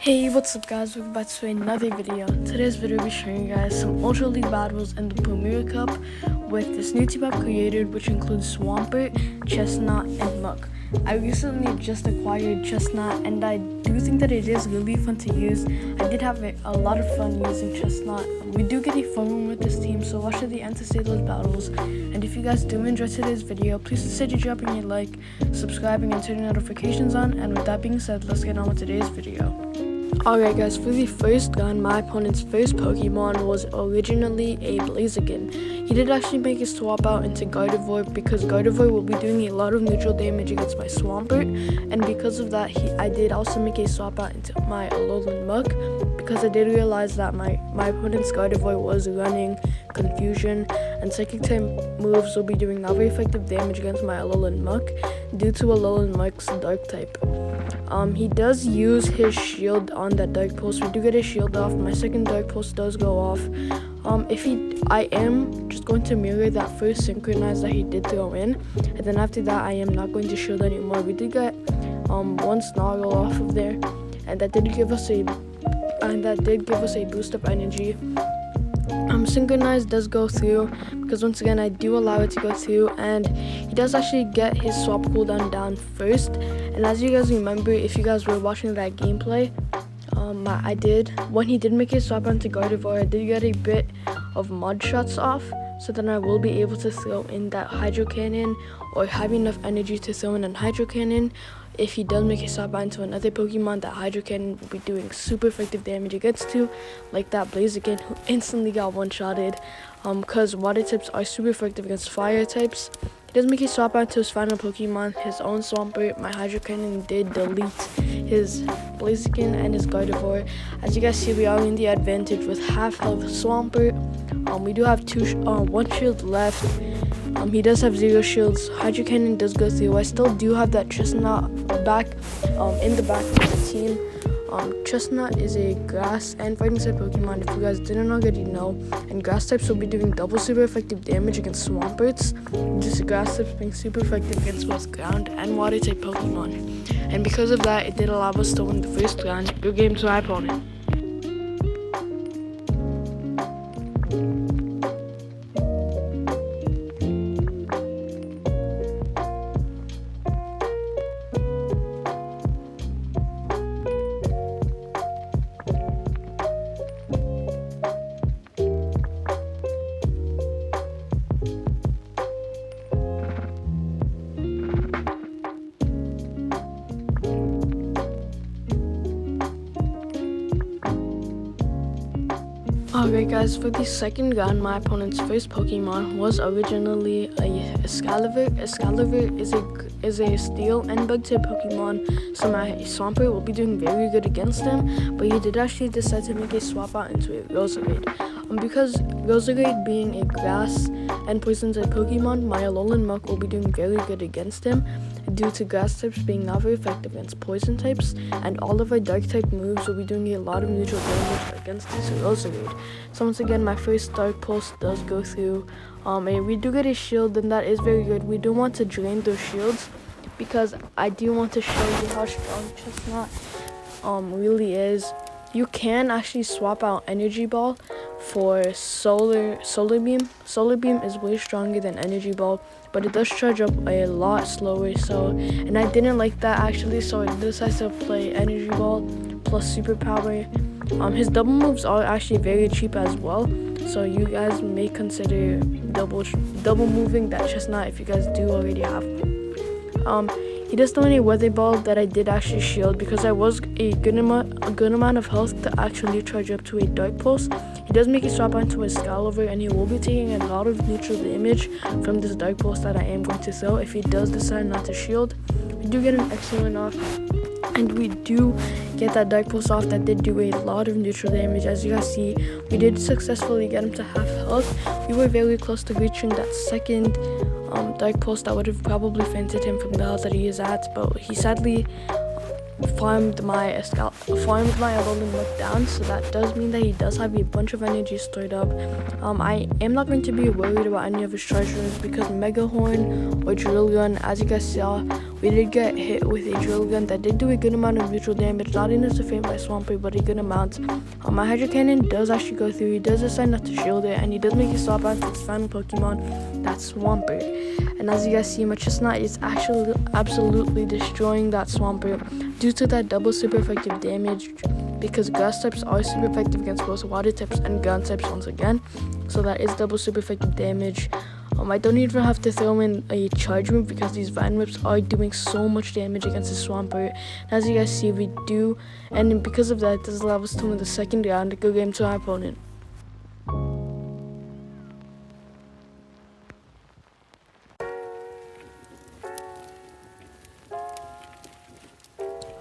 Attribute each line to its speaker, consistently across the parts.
Speaker 1: Hey, what's up guys, welcome back to another video. Today's video will be showing you guys some Ultra League battles in the Premier Cup with this new team I've created, which includes Swampert, Chesnaught, and Muck. I recently just acquired Chesnaught and I do think that it is really fun to use. I did have a lot of fun using Chesnaught. We do get a fun one with this team, so watch to the end to see those battles. And if you guys do enjoy today's video, please consider dropping a like, subscribing, and turning notifications on. And with that being said, let's get on with today's video. Alright guys, for the first gun, my opponent's first Pokemon was originally a Blaziken. He did actually make a swap out into Gardevoir because Gardevoir will be doing a lot of neutral damage against my Swampert, and because of that I did also make a swap out into my Alolan Muck because I did realize that my opponent's Gardevoir was running Confusion, and Psychic type moves will be doing not very effective damage against my Alolan Muck due to Alolan Muck's Dark type. He does use his shield on that Dark Pulse. We do get his shield off. My second Dark Pulse does go off. I am just going to mirror that first Synchronize that he did throw in, and then after that I am not going to shield anymore. We did get one Snarl off of there, and that did give us a boost of energy. Synchronize does go through because once again I do allow it to go through, and he does actually get his swap cooldown down first. And as you guys remember, if you guys were watching that gameplay, when he did make his swap onto Gardevoir, I did get a bit of mud shots off, so then I will be able to throw in that Hydro Cannon or have enough energy to throw in a Hydro Cannon. If he does make a swap out into another Pokemon, that Hydro Cannon will be doing super effective damage against to, like that Blaziken who instantly got one-shotted, because water types are super effective against fire types. He does make a swap out to his final Pokemon, his own Swampert. My Hydro Cannon did delete his Blaziken and his Gardevoir. As you guys see, we are in the advantage with half health Swampert. We do have one shield left. He does have 0 shields. Hydro Cannon does go through. I still do have that Chesnaught back in the back of the team. Chesnaught is a grass and fighting type Pokemon, if you guys didn't already know, and grass types will be doing double super effective damage against Swamperts, just grass types being super effective against both ground and water type Pokemon. And because of that, it did allow us to win the first round. Good game to my opponent. Alright guys, for the second gun, my opponent's first Pokemon was originally a Excalibur. Excalibur is a Steel and Bug type Pokemon, so my Swampert will be doing very good against him, but he did actually decide to make a swap out into a Roserade. Because Roserade being a grass and poison type Pokemon, my Alolan Muck will be doing very good against him due to grass types being not very effective against poison types, and all of our dark type moves will be doing a lot of neutral damage against this Roserade. So once again, my first Dark Pulse does go through, and we do get a shield, and that is very good. We do want to drain those shields because I do want to show you how strong Chesnaught really is. You can actually swap out Energy Ball for Solar Beam. Solar Beam is way stronger than Energy Ball, but it does charge up a lot slower. And I didn't like that actually, so I decided to play Energy Ball plus Superpower. His double moves are actually very cheap as well, so you guys may consider double moving that Chesnaught if you guys do already have one. He does throw in a Weather Ball that I did actually shield because I was a good amount of health to actually charge up to a Dark Pulse. He does make a swap onto his Excalibur, and he will be taking a lot of neutral damage from this Dark Pulse that I am going to throw if he does decide not to shield. We do get an excellent off, and we do get that Dark Pulse off that did do a lot of neutral damage. As you guys see, we did successfully get him to half health. We were very close to reaching that second Dark Pulse that would have probably fainted him from the health that he is at, but he sadly farmed my Alolan Muck down, so that does mean that he does have a bunch of energy stored up. I am not going to be worried about any of his treasures because Mega Horn or Drill Gun, as you guys saw, we did get hit with a drill gun that did do a good amount of neutral damage, not enough to faint my Swampert, but a good amount. My Hydro Cannon does actually go through. He does decide not to shield it, and he does make a swap out to its final Pokemon, that's Swampert. And as you guys see, my Chesnaught is actually absolutely destroying that Swampert due to that double super effective damage, because Gust types are super effective against both water types and ground types once again. So that is double super effective damage. I don't even have to throw in a charge move because these Vine Whips are doing so much damage against the Swampert. As you guys see, we do, and because of that, this allows us to win the second round. A good game to our opponent.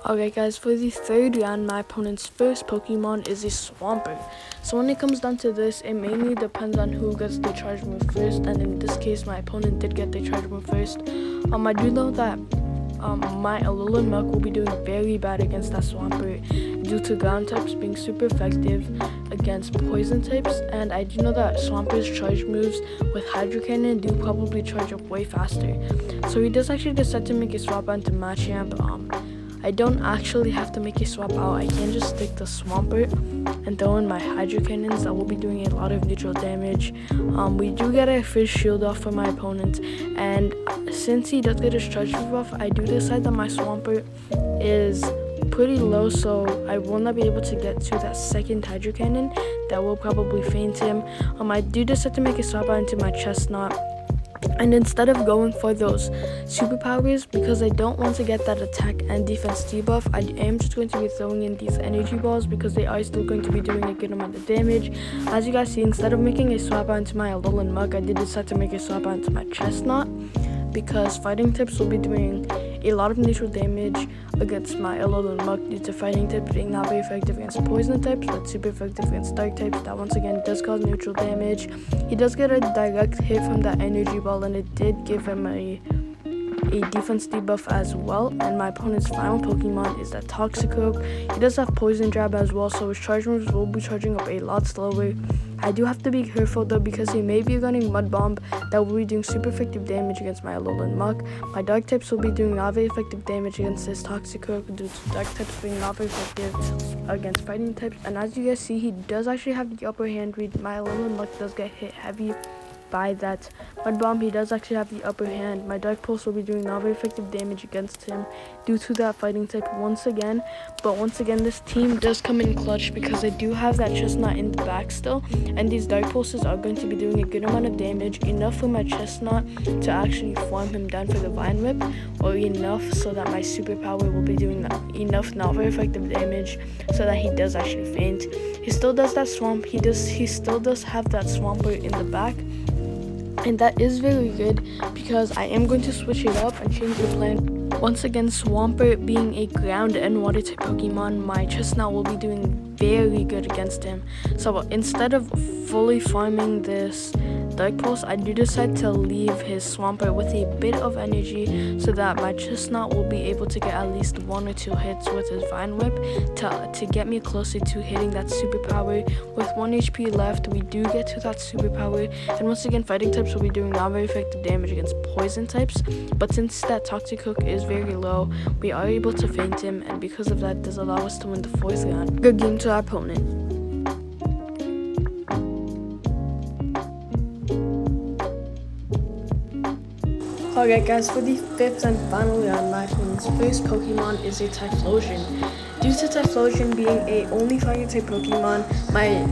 Speaker 1: Alright guys, for the third round, my opponent's first Pokemon is a Swampert. So when it comes down to this, it mainly depends on who gets the charge move first, and in this case, my opponent did get the charge move first. I do know that my Alolan Muk will be doing very bad against that Swampert due to ground types being super effective against poison types, and I do know that Swampert's charge moves with Hydro Cannon do probably charge up way faster. So he does actually decide to make a swap out to Machamp. I don't actually have to make a swap out. I can just stick the Swampert and throw in my Hydro Cannons that will be doing a lot of neutral damage. We do get a first shield off for my opponent, and since he does get his charge move off, I do decide that my Swampert is pretty low, so I will not be able to get to that second Hydro Cannon that will probably faint him. I do decide to make a swap out into my Chesnaught. And instead of going for those superpowers, because I don't want to get that attack and defense debuff, I am just going to be throwing in these energy balls because they are still going to be doing a good amount of damage. As you guys see, instead of making a swap out into my Alolan Muk, I did decide to make a swap out into my Chesnaught, because fighting types will be doing a lot of neutral damage against my Alolan Muk due to fighting types being not very effective against poison types, but super effective against dark types. That once again does cause neutral damage. He does get a direct hit from that energy ball, and it did give him a defense debuff as well. And my opponent's final Pokemon is that Toxicroak. He does have Poison Jab as well, so his charge moves will be charging up a lot slower. I do have to be careful though, because he may be running Mud Bomb that will be doing super effective damage against my Alolan Muk. My dark types will be doing not very effective damage against this Toxicroak due to dark types being not very effective against fighting types. And as you guys see, he does actually have the upper hand read. My Alolan Muk does get hit heavy by that Mud Bomb. He does actually have the upper hand. My Dark Pulse will be doing not very effective damage against him due to that fighting type once again. But once again, this team does come in clutch because I do have that Chesnaught in the back still, and these Dark Pulses are going to be doing a good amount of damage, enough for my Chesnaught to actually farm him down for the Vine Whip, or enough so that my superpower will be doing enough not very effective damage so that he does actually faint. He still does that swamp. He still does have that Swampert in the back, and that is very good because I am going to switch it up and change the plan. Once again, Swampert being a ground and water type Pokemon, my Chesnaught will be doing very good against him. So instead of fully farming this Dark Pulse, I do decide to leave his Swampert with a bit of energy so that my Chesnaught will be able to get at least 1 or 2 hits with his Vine Whip to get me closer to hitting that superpower. With 1 HP left, we do get to that superpower, and once again, fighting types will be doing not very effective damage against poison types, but since that Toxicroak is very low, we are able to feint him, and because of that, does allow us to win the 4th round. Good game to our opponent. Alright guys, for the 5th and final round, my opponent's first Pokemon is a Typhlosion. Due to Typhlosion being a only fire type Pokemon, my